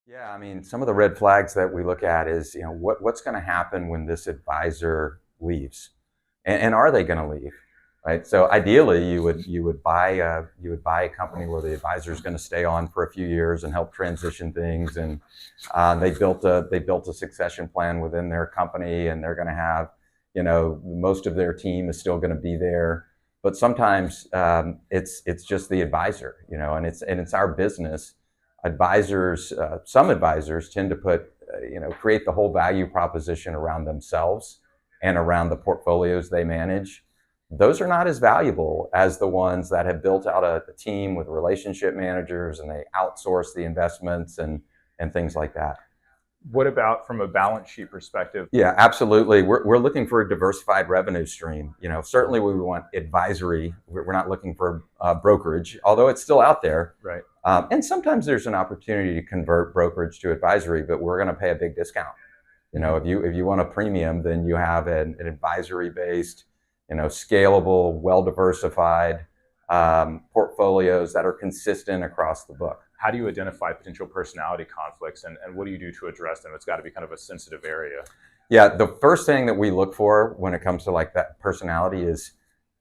Yeah, I mean, some of the red flags that we look at is, what's going to happen when this advisor leaves, and are they going to leave, right? So ideally, you would buy a company where the advisor is going to stay on for a few years and help transition things, and they built a succession plan within their company, and they're going to have, most of their team is still going to be there, but sometimes it's just the advisor, and it's our business. Some advisors tend to create the whole value proposition around themselves and around the portfolios they manage. Those are not as valuable as the ones that have built out a team with relationship managers, and they outsource the investments and things like that. What about from a balance sheet perspective? Yeah, absolutely. We're looking for a diversified revenue stream. Certainly we want advisory. We're not looking for brokerage, although it's still out there. Right. And sometimes there's an opportunity to convert brokerage to advisory, but we're going to pay a big discount. If you want a premium, then you have an advisory based, scalable, well diversified portfolios that are consistent across the book. How do you identify potential personality conflicts, and what do you do to address them? It's got to be kind of a sensitive area. Yeah, the first thing that we look for when it comes to like that personality is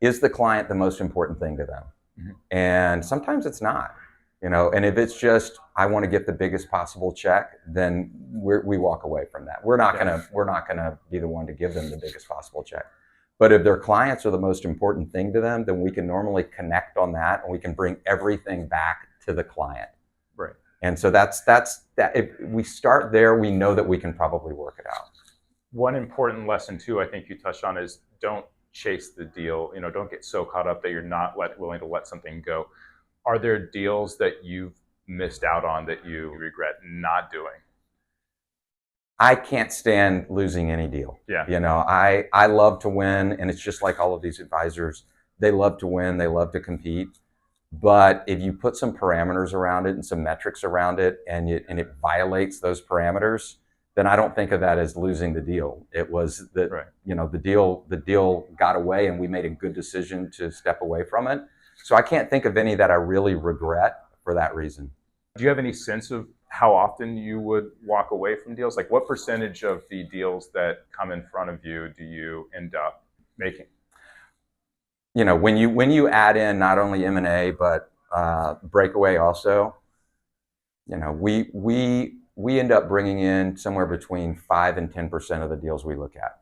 the client the most important thing to them? Mm-hmm. And sometimes it's not. And if it's just, I want to get the biggest possible check, then we walk away from that. We're not gonna be the one to give them the biggest possible check. But if their clients are the most important thing to them, then we can normally connect on that, and we can bring everything back to the client. Right. And so that's that. If we start there, we know that we can probably work it out. One important lesson too, I think you touched on, is don't chase the deal. Don't get so caught up that you're not willing to let something go. Are there deals that you've missed out on that you regret not doing? I can't stand losing any deal. Yeah. I love to win, and it's just like all of these advisors. They love to win. They love to compete. But if you put some parameters around it and some metrics around it, and it violates those parameters, then I don't think of that as losing the deal. It was that Right. the deal got away, and we made a good decision to step away from it. So I can't think of any that I really regret for that reason. Do you have any sense of how often you would walk away from deals? Like, what percentage of the deals that come in front of you do you end up making? When you add in not only M&A but breakaway also, we end up bringing in somewhere between 5 and 10% of the deals we look at.